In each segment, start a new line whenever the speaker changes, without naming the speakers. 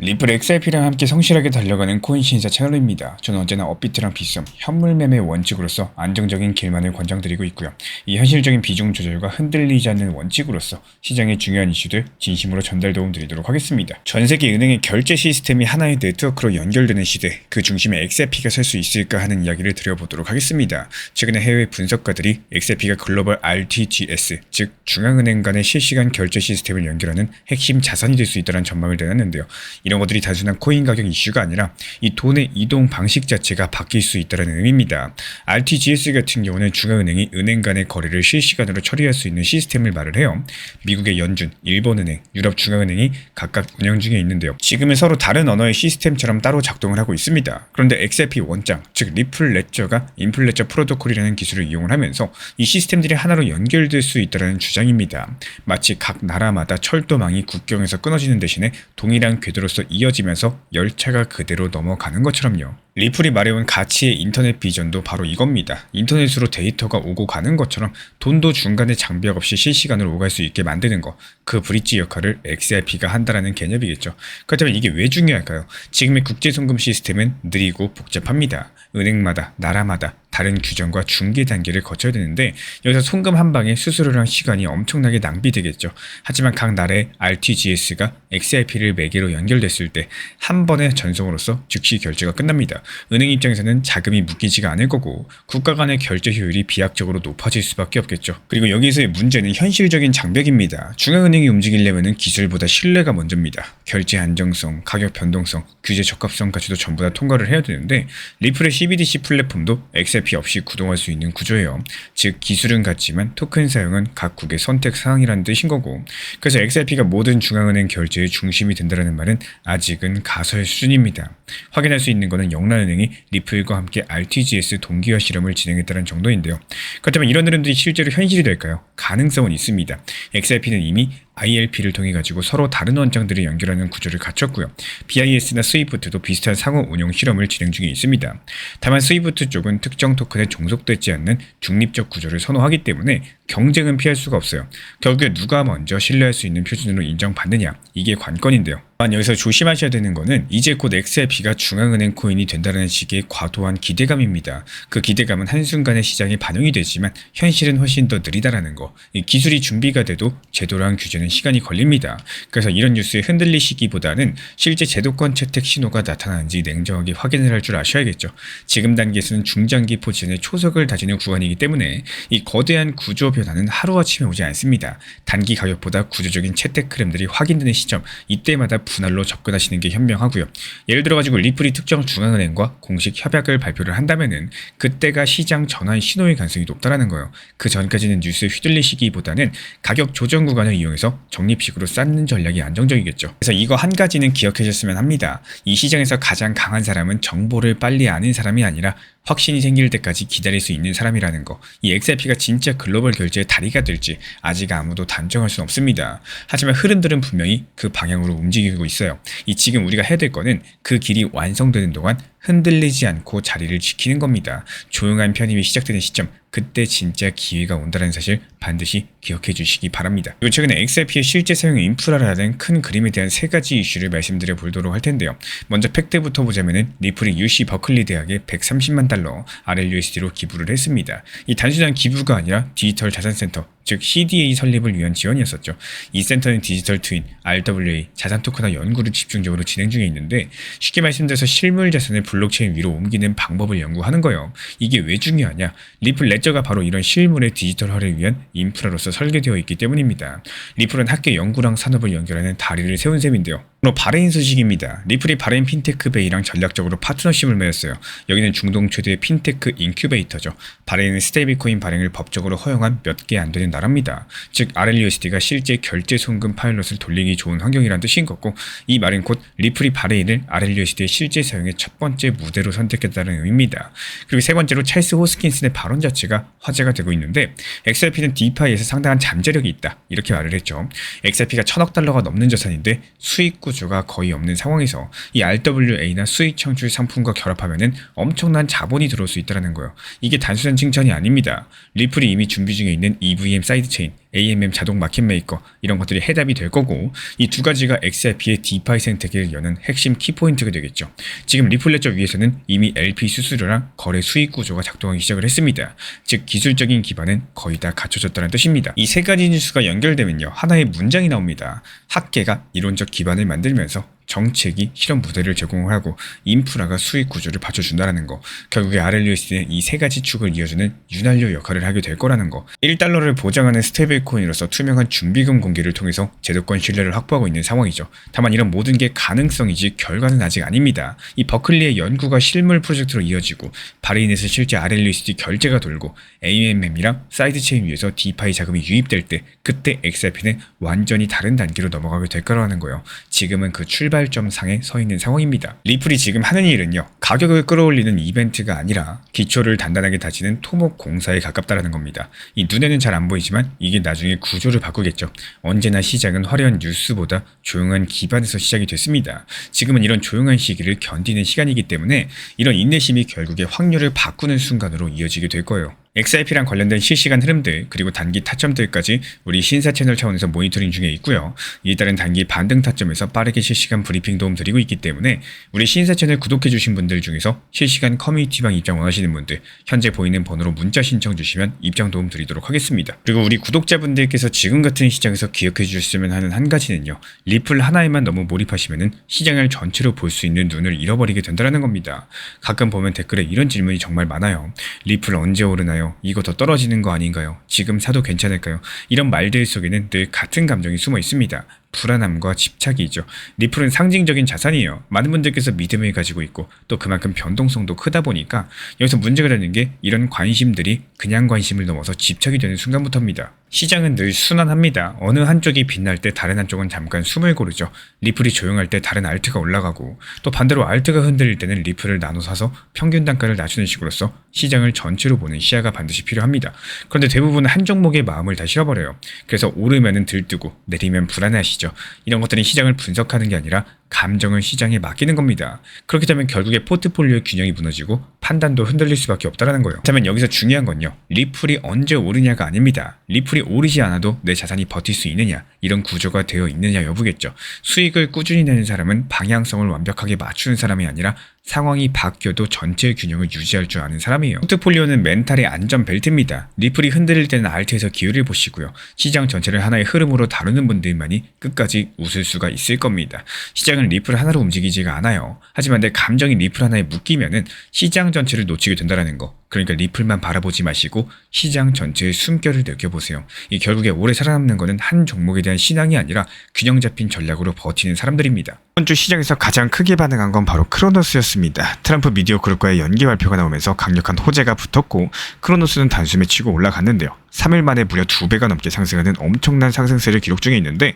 리플 XRP랑 함께 성실하게 달려가는 코인 신사 채널입니다. 저는 언제나 업비트랑 빗썸, 현물 매매 원칙으로서 안정적인 길만을 권장드리고 있고요. 이 현실적인 비중 조절과 흔들리지 않는 원칙으로서 시장의 중요한 이슈들 진심으로 전달 도움 드리도록 하겠습니다. 전 세계 은행의 결제 시스템이 하나의 네트워크로 연결되는 시대, 그 중심에 XRP가 설 수 있을까 하는 이야기를 드려보도록 하겠습니다. 최근에 해외 분석가들이 XRP가 글로벌 RTGS, 즉 중앙은행 간의 실시간 결제 시스템을 연결하는 핵심 자산이 될 수 있다는 전망을 내놨는데요. 이런 것들이 단순한 코인 가격 이슈가 아니라 이 돈의 이동 방식 자체가 바뀔 수 있다는 의미입니다. RTGS 같은 경우는 중앙은행이 은행 간의 거래를 실시간으로 처리할 수 있는 시스템을 말을 해요. 미국의 연준, 일본은행, 유럽 중앙은행이 각각 운영 중에 있는데요. 지금은 서로 다른 언어의 시스템처럼 따로 작동을 하고 있습니다. 그런데 XRP 원장, 즉 리플 레저가 인플레저 프로토콜이라는 기술을 이용을 하면서 이 시스템들이 하나로 연결될 수 있다는 주장입니다. 마치 각 나라마다 철도망이 국경에서 끊어지는 대신에 동일한 궤도로서 이어지면서 열차가 그대로 넘어가는 것처럼요. 리플이 말해온 가치의 인터넷 비전도 바로 이겁니다. 인터넷으로 데이터가 오고 가는 것처럼 돈도 중간에 장벽 없이 실시간으로 오갈 수 있게 만드는 것, 그 브릿지 역할을 XRP가 한다라는 개념이겠죠. 그렇다면 이게 왜 중요할까요? 지금의 국제송금 시스템은 느리고 복잡합니다. 은행마다, 나라마다 다른 규정과 중개 단계를 거쳐야 되는데 여기서 송금 한 방에 수수료랑 시간이 엄청나게 낭비되겠죠. 하지만 각 나라의 RTGS가 XRP를 매개로 연결됐을 때 한 번의 전송으로서 즉시 결제가 끝납니다. 은행 입장에서는 자금이 묶이지가 않을 거고 국가 간의 결제 효율이 비약적으로 높아질 수밖에 없겠죠. 그리고 여기서의 문제는 현실적인 장벽입니다. 중앙은행이 움직이려면 기술보다 신뢰가 먼저입니다. 결제 안정성, 가격 변동성, 규제 적합성까지도 전부 다 통과를 해야 되는데 리플의 CBDC 플랫폼도 XRP 없이 구동할 수 있는 구조예요. 즉 기술은 같지만 토큰 사용은 각국의 선택 사항이라는 뜻인 거고, 그래서 XRP가 모든 중앙은행 결제의 중심이 된다는 말은 아직은 가설 수준입니다. 확인할 수 있는 것은 영란은행이 리플과 함께 RTGS 동기화 실험을 진행했다는 정도인데요. 그렇다면 이런 흐름들이 실제로 현실이 될까요? 가능성은 있습니다. XRP는 이미 ILP를 통해 가지고 서로 다른 원장들을 연결하는 구조를 갖췄고요. BIS나 스위프트도 비슷한 상호 운용 실험을 진행 중에 있습니다. 다만 스위프트 쪽은 특정 토큰에 종속되지 않는 중립적 구조를 선호하기 때문에 경쟁은 피할 수가 없어요. 결국에 누가 먼저 신뢰할 수 있는 표준으로 인정받느냐, 이게 관건인데요. 다만 여기서 조심하셔야 되는 거는 이제 곧 XRP가 중앙은행 코인이 된다는 식의 과도한 기대감입니다. 그 기대감은 한순간에 시장에 반영이 되지만 현실은 훨씬 더 느리다라는 거. 이 기술이 준비가 돼도 제도랑 규제는 시간이 걸립니다. 그래서 이런 뉴스에 흔들리시기보다는 실제 제도권 채택 신호가 나타나는지 냉정하게 확인을 할 줄 아셔야겠죠. 지금 단계에서는 중장기 포지션의 초석을 다지는 구간이기 때문에 이 거대한 구조 변화는 하루아침에 오지 않습니다. 단기 가격보다 구조적인 채택 흐름들이 확인되는 시점, 이때마다 분할로 접근하시는 게 현명하고요. 예를 들어가지고 리플이 특정 중앙은행과 공식 협약을 발표를 한다면은 그때가 시장 전환 신호의 가능성이 높다라는 거예요. 그 전까지는 뉴스에 휘둘리시기보다는 가격 조정 구간을 이용해서 적립식으로 쌓는 전략이 안정적이겠죠. 그래서 이거 한 가지는 기억하셨으면 합니다. 이 시장에서 가장 강한 사람은 정보를 빨리 아는 사람이 아니라 확신이 생길 때까지 기다릴 수 있는 사람이라는 거. 이 XRP가 진짜 글로벌 결제의 다리가 될지 아직 아무도 단정할 수는 없습니다. 하지만 흐름들은 분명히 그 방향으로 움직이고 있어요. 이 지금 우리가 해야 될 거는 그 길이 완성되는 동안 흔들리지 않고 자리를 지키는 겁니다. 조용한 편입이 시작되는 시점, 그때 진짜 기회가 온다는 사실 반드시 기억해 주시기 바랍니다. 그리고 최근에 XRP의 실제 사용 인프라라는 큰 그림에 대한 세 가지 이슈를 말씀드려 보도록 할 텐데요. 먼저 팩트부터 보자면은 리플이 UC 버클리 대학에 130만 달러 RLUSD로 기부를 했습니다. 이 단순한 기부가 아니라 디지털 자산센터, 즉 CDA 설립을 위한 지원이었었죠. 이 센터는 디지털 트윈, RWA, 자산 토큰화 연구를 집중적으로 진행 중에 있는데 쉽게 말씀드려서 실물 자산을 블록체인 위로 옮기는 방법을 연구하는 거예요. 이게 왜 중요하냐? 리플 레저가 바로 이런 실물의 디지털화를 위한 인프라로서 설계되어 있기 때문입니다. 리플은 학계 연구랑 산업을 연결하는 다리를 세운 셈인데요. 바로 바레인 소식입니다. 리플이 바레인 핀테크 베이랑 전략적으로 파트너십을 맺었어요. 여기는 중동 최대의 핀테크 인큐베이터죠. 바레인은 스테이블코인 발행을 법적으로 허용한 몇 개 안 되는 나라입니다. 즉 RLUSD가 실제 결제 송금 파일럿을 돌리기 좋은 환경이란 뜻인 거고, 이 말은 곧 리플이 바레인을 RLUSD의 실제 사용의 첫 번째 무대로 선택했다는 의미입니다. 그리고 세 번째로 찰스 호스킨슨의 발언 자체가 화제가 되고 있는데, XRP는 디파이에서 상당한 잠재력이 있다, 이렇게 말을 했죠. XRP가 1000억 달러가 넘는 자산인데 수익 구조가 거의 없는 상황에서 이 RWA나 수익 창출 상품과 결합하면은 엄청난 자본이 들어올 수 있다는 거예요. 이게 단순한 칭찬이 아닙니다. 리플이 이미 준비 중에 있는 EVM 사이드체인, AMM 자동 마켓 메이커 이런 것들이 해답이 될 거고, 이 두 가지가 XRP의 디파이 생태계를 여는 핵심 키포인트가 되겠죠. 지금 리플 레저 위에서는 이미 LP 수수료랑 거래 수익 구조가 작동하기 시작을 했습니다. 즉 기술적인 기반은 거의 다 갖춰졌다는 뜻입니다. 이 세 가지 뉴스가 연결되면요, 하나의 문장이 나옵니다. 학계가 이론적 기반을 만들면서 정책이 실험 무대를 제공하고 인프라가 수익 구조를 받쳐준다는 거. 결국에 RLUSD는 이 세 가지 축을 이어주는 윤활유 역할을 하게 될 거라는 거. 1달러를 보장하는 스테이블 코인으로서 투명한 준비금 공개를 통해서 제도권 신뢰를 확보하고 있는 상황이죠. 다만 이런 모든 게 가능성이지 결과는 아직 아닙니다. 이 버클리의 연구가 실물 프로젝트로 이어지고 바레인에서 실제 RLUSD 결제가 돌고 AMM이랑 사이드체인 위에서 디파이 자금이 유입될 때, 그때 XRP는 완전히 다른 단계로 넘어가게 될 거라는 거예요. 지금은 그 출발점 상에 서 있는 상황입니다. 리플이 지금 하는 일은요, 가격을 끌어올리는 이벤트가 아니라 기초를 단단하게 다지는 토목 공사에 가깝다라는 겁니다. 이 눈에는 잘 안 보이지만 이게 나중에 구조를 바꾸겠죠. 언제나 시장은 화려한 뉴스보다 조용한 기반에서 시작이 됐습니다. 지금은 이런 조용한 시기를 견디는 시간이기 때문에 이런 인내심이 결국에 확률을 바꾸는 순간으로 이어지게 될 거예요. XRP랑 관련된 실시간 흐름들 그리고 단기 타점들까지 우리 신사 채널 차원에서 모니터링 중에 있고요. 이에 따른 단기 반등 타점에서 빠르게 실시간 브리핑 도움 드리고 있기 때문에 우리 신사 채널 구독해주신 분들 중에서 실시간 커뮤니티방 입장 원하시는 분들 현재 보이는 번호로 문자 신청 주시면 입장 도움 드리도록 하겠습니다. 그리고 우리 구독자분들께서 지금 같은 시장에서 기억해 주셨으면 하는 한 가지는요, 리플 하나에만 너무 몰입하시면은 시장을 전체로 볼 수 있는 눈을 잃어버리게 된다는 겁니다. 가끔 보면 댓글에 이런 질문이 정말 많아요. 리플 언제 오르나요? 이거 더 떨어지는 거 아닌가요? 지금 사도 괜찮을까요? 이런 말들 속에는 늘 같은 감정이 숨어 있습니다. 불안함과 집착이죠. 리플은 상징적인 자산이에요. 많은 분들께서 믿음을 가지고 있고 또 그만큼 변동성도 크다 보니까 여기서 문제가 되는 게 이런 관심들이 그냥 관심을 넘어서 집착이 되는 순간부터입니다. 시장은 늘 순환합니다. 어느 한쪽이 빛날 때 다른 한쪽은 잠깐 숨을 고르죠. 리플이 조용할 때 다른 알트가 올라가고 또 반대로 알트가 흔들릴 때는 리플을 나눠 사서 평균 단가를 낮추는 식으로서 시장을 전체로 보는 시야가 반드시 필요합니다. 그런데 대부분 한 종목에 마음을 다 실어버려요. 그래서 오르면은 들뜨고 내리면 불안해하시죠. 이런 것들은 시장을 분석하는 게 아니라 감정을 시장에 맡기는 겁니다. 그렇게 되면 결국에 포트폴리오의 균형이 무너지고 판단도 흔들릴 수밖에 없다는 거예요. 그렇다면 여기서 중요한 건요, 리플이 언제 오르냐가 아닙니다. 리플이 오르지 않아도 내 자산이 버틸 수 있느냐, 이런 구조가 되어 있느냐 여부겠죠. 수익을 꾸준히 내는 사람은 방향성을 완벽하게 맞추는 사람이 아니라 상황이 바뀌어도 전체의 균형을 유지할 줄 아는 사람이에요. 포트폴리오는 멘탈의 안전벨트입니다. 리플이 흔들릴 때는 알트에서 기회를 보시고요. 시장 전체를 하나의 흐름으로 다루는 분들만이 끝까지 웃을 수가 있을 겁니다. 시장은 리플 하나로 움직이지가 않아요. 하지만 내 감정이 리플 하나에 묶이면은 시장 전체를 놓치게 된다는 거. 그러니까 리플만 바라보지 마시고 시장 전체의 숨결을 느껴보세요. 이 결국에 오래 살아남는 것은 한 종목에 대한 신앙이 아니라 균형 잡힌 전략으로 버티는 사람들입니다. 이번 주 시장에서 가장 크게 반응한 건 바로 크로노스였습니다. 트럼프 미디어 그룹과의 연기 발표가 나오면서 강력한 호재가 붙었고 크로노스는 단숨에 치고 올라갔는데요. 3일 만에 무려 2배가 넘게 상승하는 엄청난 상승세를 기록 중에 있는데,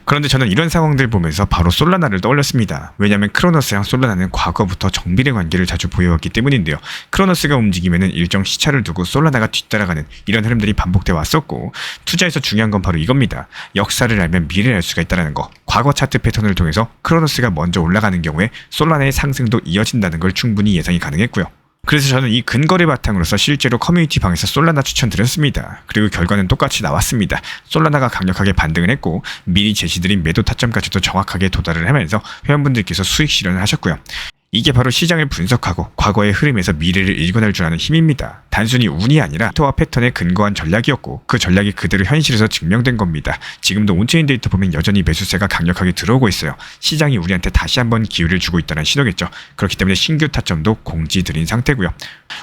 그런데 저는 이런 상황들 보면서 바로 솔라나를 떠올렸습니다. 왜냐하면 크로노스랑 솔라나는 과거부터 정비례 관계를 자주 보여왔기 때문인데요. 크로노스가 움직이면 일정 시차를 두고 솔라나가 뒤따라가는 이런 흐름들이 반복돼 왔었고, 투자에서 중요한 건 바로 이겁니다. 역사를 알면 미래를 알 수가 있다는 거. 과거 차트 패턴을 통해서 크로노스가 먼저 올라가는 경우에 솔라나의 상승도 이어진다는 걸 충분히 예상이 가능했고요. 그래서 저는 이 근거를 바탕으로서 실제로 커뮤니티 방에서 솔라나 추천드렸습니다. 그리고 결과는 똑같이 나왔습니다. 솔라나가 강력하게 반등을 했고 미리 제시드린 매도 타점까지도 정확하게 도달을 하면서 회원분들께서 수익 실현을 하셨고요. 이게 바로 시장을 분석하고 과거의 흐름에서 미래를 읽어낼 줄 아는 힘입니다. 단순히 운이 아니라 데이터와 패턴에 근거한 전략이었고 그 전략이 그대로 현실에서 증명된 겁니다. 지금도 온체인 데이터 보면 여전히 매수세가 강력하게 들어오고 있어요. 시장이 우리한테 다시 한번 기회를 주고 있다는 신호겠죠. 그렇기 때문에 신규 타점도 공지 드린 상태고요.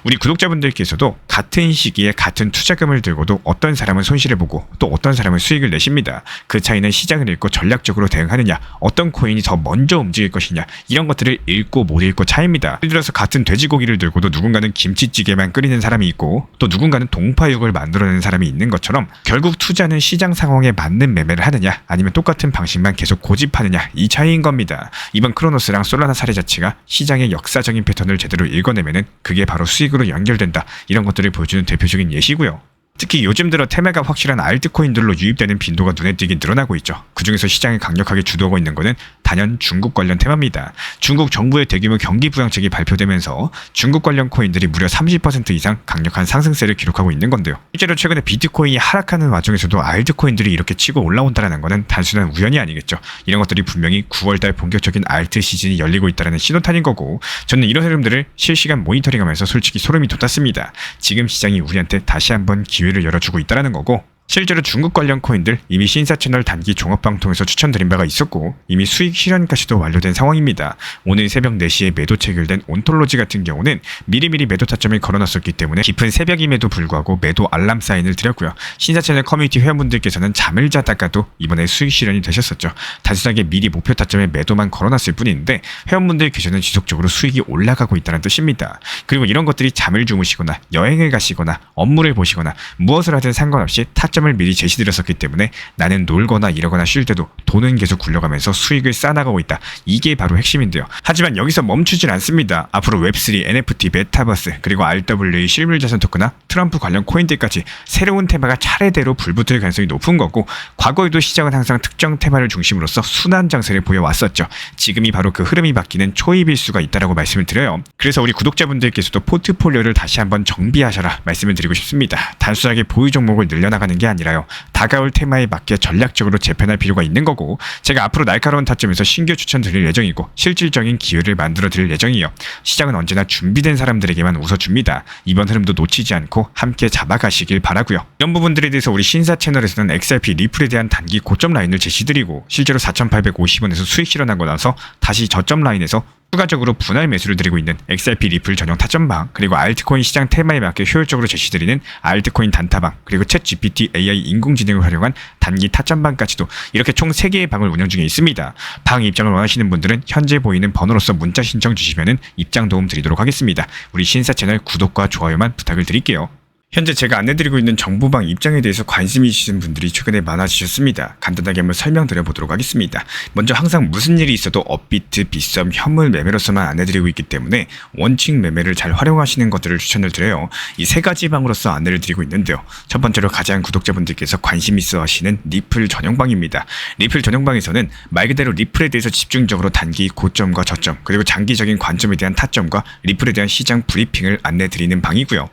우리 구독자분들께서도 같은 시기에 같은 투자금을 들고도 어떤 사람은 손실을 보고 또 어떤 사람은 수익을 내십니다. 그 차이는 시장을 읽고 전략적으로 대응하느냐, 어떤 코인이 더 먼저 움직일 것이냐, 이런 것들을 읽고 못 읽고 차이입니다. 예를 들어서 같은 돼지고기를 들고도 누군가는 김치찌개만 끓이는 사람이 있고 또 누군가는 동파육을 만들어내는 사람이 있는 것처럼 결국 투자는 시장 상황에 맞는 매매를 하느냐 아니면 똑같은 방식만 계속 고집하느냐, 이 차이인 겁니다. 이번 크로노스랑 솔라나 사례 자체가 시장의 역사적인 패턴을 제대로 읽어내면은 그게 바로 수익으로 연결된다, 이런 것들을 보여주는 대표적인 예시고요. 특히 요즘 들어 테마가 확실한 알트코인들로 유입되는 빈도가 눈에 띄게 늘어나고 있죠. 그중에서 시장을 강력하게 주도하고 있는 것은 단연 중국 관련 테마입니다. 중국 정부의 대규모 경기 부양책이 발표되면서 중국 관련 코인들이 무려 30% 이상 강력한 상승세를 기록하고 있는 건데요. 실제로 최근에 비트코인이 하락하는 와중에서도 알트코인들이 이렇게 치고 올라온다는 것은 단순한 우연이 아니겠죠. 이런 것들이 분명히 9월달 본격적인 알트 시즌이 열리고 있다는 신호탄인 거고, 저는 이런 흐름들을 실시간 모니터링하면서 솔직히 소름이 돋았습니다. 지금 시장이 우리한테 다시 한번 기회를 열어주고 있다는 거고, 실제로 중국 관련 코인들 이미 신사 채널 단기 종합방 통해서 추천드린 바가 있었고 이미 수익 실현까지도 완료된 상황입니다. 오늘 새벽 4시에 매도 체결된 온톨로지 같은 경우는 미리미리 매도 타점을 걸어놨었기 때문에 깊은 새벽임에도 불구하고 매도 알람 사인을 드렸고요. 신사 채널 커뮤니티 회원분들께서는 잠을 자다가도 이번에 수익 실현이 되셨었죠. 단순하게 미리 목표 타점에 매도만 걸어놨을 뿐인데 회원분들께서는 지속적으로 수익이 올라가고 있다는 뜻입니다. 그리고 이런 것들이 잠을 주무시거나 여행을 가시거나 업무를 보시거나 무엇을 하든 상관없이 타점을 미리 제시드렸었기 때문에 나는 놀거나 이러거나 쉴 때도 돈은 계속 굴려가면서 수익을 쌓아나가고 있다. 이게 바로 핵심인데요. 하지만 여기서 멈추진 않습니다. 앞으로 웹3, NFT, 메타버스, 그리고 RWA 실물자산 토크나 트럼프 관련 코인들까지 새로운 테마가 차례대로 불붙을 가능성이 높은 거고, 과거에도 시장은 항상 특정 테마를 중심으로서 순환 장세를 보여왔었죠. 지금이 바로 그 흐름이 바뀌는 초입일 수가 있다라고 말씀을 드려요. 그래서 우리 구독자분들께서도 포트폴리오를 다시 한번 정비하셔라 말씀을 드리고 싶습니다. 단순하게 보유 종목을 늘려나가는 게 아니라요, 다가올 테마에 맞게 전략적으로 재편할 필요가 있는 거고, 제가 앞으로 날카로운 타점에서 신규 추천 드릴 예정이고 실질적인 기회를 만들어 드릴 예정이에요. 시장은 언제나 준비된 사람들에게만 웃어줍니다. 이번 흐름도 놓치지 않고 함께 잡아가시길 바라고요. 이런 부분들에 대해서 우리 신사 채널에서는 XRP 리플에 대한 단기 고점 라인을 제시드리고, 실제로 4,850원에서 수익 실현하고 나서 다시 저점 라인에서 추가적으로 분할 매수를 드리고 있는 XRP 리플 전용 타점방, 그리고 알트코인 시장 테마에 맞게 효율적으로 제시드리는 알트코인 단타방, 그리고 챗 GPT AI 인공지능을 활용한 단기 타점방까지도 이렇게 총 3개의 방을 운영 중에 있습니다. 방 입장을 원하시는 분들은 현재 보이는 번호로서 문자 신청 주시면 입장 도움 드리도록 하겠습니다. 우리 신사 채널 구독과 좋아요만 부탁을 드릴게요. 현재 제가 안내드리고 있는 정보방 입장에 대해서 관심이 있으신 분들이 최근에 많아지셨습니다. 간단하게 한번 설명드려보도록 하겠습니다. 먼저 항상 무슨 일이 있어도 업비트, 빗썸, 현물 매매로서만 안내드리고 있기 때문에 원칙 매매를 잘 활용하시는 것들을 추천을 드려요. 이 3가지 방으로서 안내를 드리고 있는데요. 첫 번째로 가장 구독자분들께서 관심 있어 하시는 리플 전용방입니다. 리플 전용방에서는 말 그대로 리플에 대해서 집중적으로 단기 고점과 저점, 그리고 장기적인 관점에 대한 타점과 리플에 대한 시장 브리핑을 안내드리는 방이고요.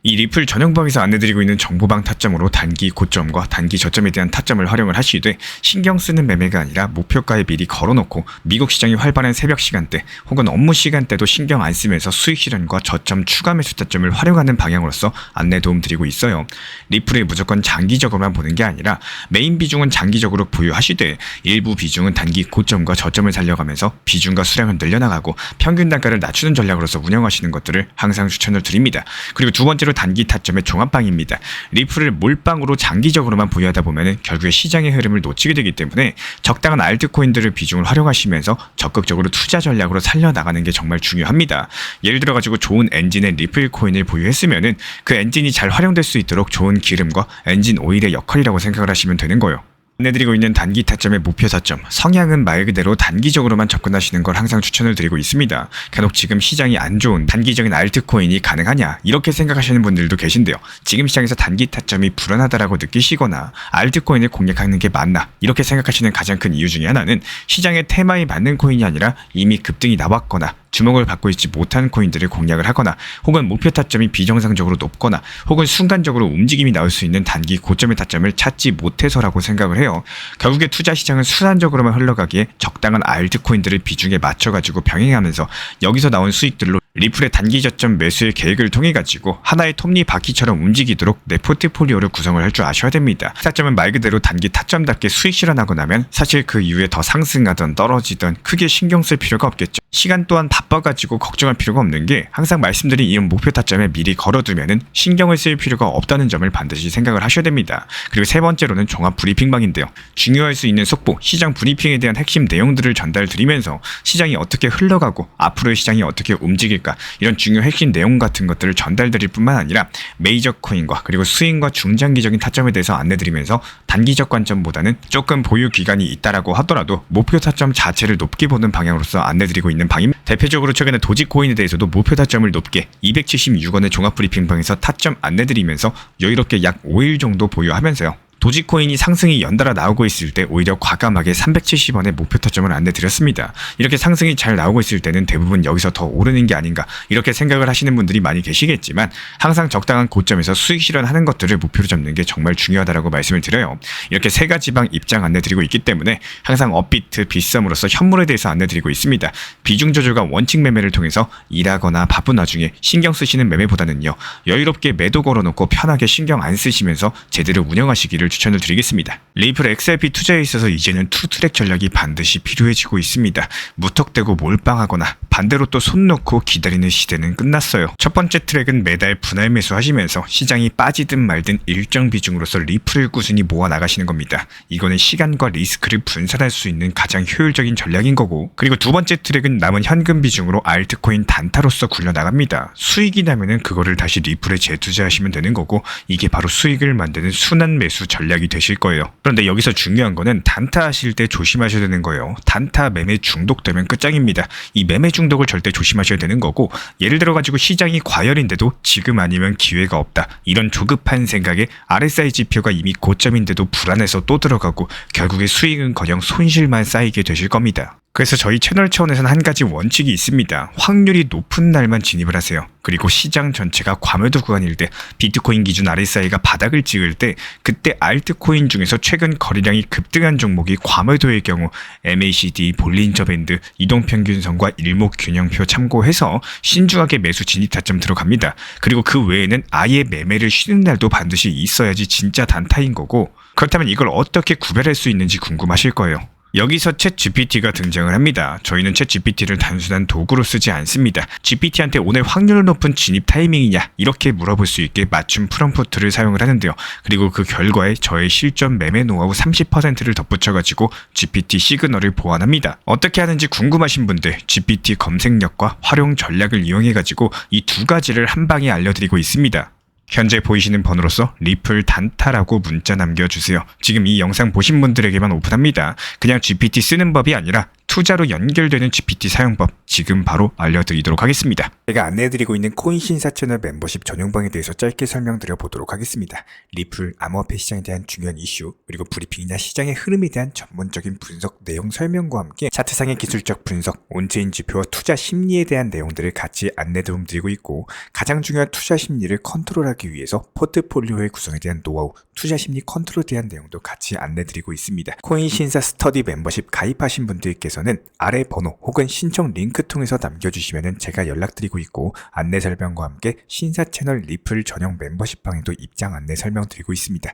이 리플 전용방에서 안내드리고 있는 정보방 타점으로 단기 고점과 단기 저점에 대한 타점을 활용을 하시되, 신경 쓰는 매매가 아니라 목표가에 미리 걸어놓고 미국 시장이 활발한 새벽 시간대 혹은 업무 시간대도 신경 안 쓰면서 수익 실현과 저점 추가 매수 타점을 활용하는 방향으로서 안내 도움 드리고 있어요. 리플을 무조건 장기적으로만 보는 게 아니라 메인 비중은 장기적으로 보유하시되 일부 비중은 단기 고점과 저점을 살려가면서 비중과 수량을 늘려나가고 평균 단가를 낮추는 전략으로서 운영하시는 것들을 항상 추천을 드립니다. 그리고 두 번째로 단기 타점의 종합방입니다. 리플을 몰빵으로 장기적으로만 보유하다 보면 결국에 시장의 흐름을 놓치게 되기 때문에 적당한 알트코인들을 비중을 활용하시면서 적극적으로 투자 전략으로 살려나가는 게 정말 중요합니다. 예를 들어 가지고 좋은 엔진의 리플 코인을 보유했으면 그 엔진이 잘 활용될 수 있도록 좋은 기름과 엔진 오일의 역할이라고 생각을 하시면 되는 거예요. 안내드리고 있는 단기 타점의 목표 타점, 성향은 말 그대로 단기적으로만 접근하시는 걸 항상 추천을 드리고 있습니다. 간혹 지금 시장이 안 좋은 단기적인 알트코인이 가능하냐 이렇게 생각하시는 분들도 계신데요. 지금 시장에서 단기 타점이 불안하다라고 느끼시거나 알트코인을 공략하는 게 맞나 이렇게 생각하시는 가장 큰 이유 중에 하나는 시장의 테마에 맞는 코인이 아니라 이미 급등이 나왔거나 주목을 받고 있지 못한 코인들을 공략을 하거나, 혹은 목표 타점이 비정상적으로 높거나, 혹은 순간적으로 움직임이 나올 수 있는 단기 고점의 타점을 찾지 못해서라고 생각을 해요. 결국에 투자 시장은 순환적으로만 흘러가기에 적당한 알트코인들을 비중에 맞춰가지고 병행하면서 여기서 나온 수익들로 리플의 단기 저점 매수의 계획을 통해 가지고 하나의 톱니바퀴처럼 움직이도록 내 포트폴리오를 구성을 할 줄 아셔야 됩니다. 타점은 말 그대로 단기 타점답게 수익 실현하고 나면 사실 그 이후에 더 상승하던 떨어지던 크게 신경 쓸 필요가 없겠죠. 시간 또한 바빠가지고 걱정할 필요가 없는 게, 항상 말씀드린 이런 목표 타점에 미리 걸어두면은 신경을 쓸 필요가 없다는 점을 반드시 생각을 하셔야 됩니다. 그리고 세 번째로는 종합 브리핑방인데요. 중요할 수 있는 속보, 시장 브리핑에 대한 핵심 내용들을 전달 드리면서 시장이 어떻게 흘러가고 앞으로의 시장이 어떻게 움직일까 있을까, 이런 중요 핵심 내용 같은 것들을 전달드릴 뿐만 아니라 메이저 코인과 그리고 스윙과 중장기적인 타점에 대해서 안내드리면서 단기적 관점보다는 조금 보유 기간이 있다라고 하더라도 목표 타점 자체를 높게 보는 방향으로서 안내드리고 있는 방입니다. 대표적으로 최근에 도지코인에 대해서도 목표 타점을 높게 276원의 종합브리핑방에서 타점 안내드리면서 여유롭게 약 5일 정도 보유하면서요, 도지코인이 상승이 연달아 나오고 있을 때 오히려 과감하게 370원의 목표 타점을 안내드렸습니다. 이렇게 상승이 잘 나오고 있을 때는 대부분 여기서 더 오르는 게 아닌가 이렇게 생각을 하시는 분들이 많이 계시겠지만, 항상 적당한 고점에서 수익 실현하는 것들을 목표로 잡는 게 정말 중요하다고 말씀을 드려요. 이렇게 세 가지 방 입장 안내드리고 있기 때문에 항상 업비트, 빗썸으로서 현물에 대해서 안내드리고 있습니다. 비중 조절과 원칙 매매를 통해서 일하거나 바쁜 와중에 신경 쓰시는 매매보다는요, 여유롭게 매도 걸어놓고 편하게 신경 안 쓰시면서 제대로 운영하시기를 추천을 드리겠습니다. 리플 XRP 투자에 있어서 이제는 투트랙 전략이 반드시 필요해지고 있습니다. 무턱대고 몰빵하거나 반대로 또 손 놓고 기다리는 시대는 끝났어요. 첫 번째 트랙은 매달 분할 매수하시면서 시장이 빠지든 말든 일정 비중으로서 리플을 꾸준히 모아 나가시는 겁니다. 이거는 시간과 리스크를 분산할 수 있는 가장 효율적인 전략인 거고, 그리고 두 번째 트랙은 남은 현금 비중으로 알트코인 단타로서 굴려나갑니다. 수익이 나면은 그거를 다시 리플에 재투자하시면 되는 거고, 이게 바로 수익을 만드는 순환 매수 전략이 되실 거예요. 그런데 여기서 중요한 거는 단타 하실 때 조심하셔야 되는 거예요. 단타 매매 중독되면 끝장입니다. 이 매매 중독을 절대 조심하셔야 되는 거고, 예를 들어 가지고 시장이 과열인데도 지금 아니면 기회가 없다, 이런 조급한 생각에 RSI 지표가 이미 고점인데도 불안해서 또 들어가고 결국에 수익은커녕 손실만 쌓이게 되실 겁니다. 그래서 저희 채널 차원에서는 한 가지 원칙이 있습니다. 확률이 높은 날만 진입을 하세요. 그리고 시장 전체가 과매도 구간일 때, 비트코인 기준 RSI가 바닥을 찍을 때, 그때 알트코인 중에서 최근 거래량이 급등한 종목이 과매도의 경우 MACD, 볼린저 밴드, 이동평균선과 일목균형표 참고해서 신중하게 매수 진입 타점 들어갑니다. 그리고 그 외에는 아예 매매를 쉬는 날도 반드시 있어야지 진짜 단타인 거고, 그렇다면 이걸 어떻게 구별할 수 있는지 궁금하실 거예요. 여기서 챗 GPT가 등장을 합니다. 저희는 챗 GPT를 단순한 도구로 쓰지 않습니다. GPT한테 오늘 확률 높은 진입 타이밍이냐 이렇게 물어볼 수 있게 맞춤 프롬프트를 사용을 하는데요. 그리고 그 결과에 저의 실전 매매 노하우 30%를 덧붙여가지고 GPT 시그널을 보완합니다. 어떻게 하는지 궁금하신 분들 GPT 검색력과 활용 전략을 이용해가지고 이 두 가지를 한 방에 알려드리고 있습니다. 현재 보이시는 번호로서 리플 단타라고 문자 남겨주세요. 지금 이 영상 보신 분들에게만 오픈합니다. 그냥 GPT 쓰는 법이 아니라 투자로 연결되는 GPT 사용법 지금 바로 알려드리도록 하겠습니다. 제가 안내해드리고 있는 코인 신사 채널 멤버십 전용방에 대해서 짧게 설명드려 보도록 하겠습니다. 리플, 암호화폐 시장에 대한 중요한 이슈, 그리고 브리핑이나 시장의 흐름에 대한 전문적인 분석 내용 설명과 함께 차트상의 기술적 분석, 온체인 지표와 투자 심리에 대한 내용들을 같이 안내 도움드리고 있고, 가장 중요한 투자 심리를 컨트롤하기 위해서 포트폴리오의 구성에 대한 노하우, 투자 심리 컨트롤에 대한 내용도 같이 안내드리고 있습니다. 코인 신사 스터디 멤버십 가입하신 분들께서는 아래 번호 혹은 신청 링크 통해서 남겨주시면 제가 연락드리고 있고, 안내 설명과 함께 신사 채널 리플 전용 멤버십 방에도 입장 안내 설명드리고 있습니다.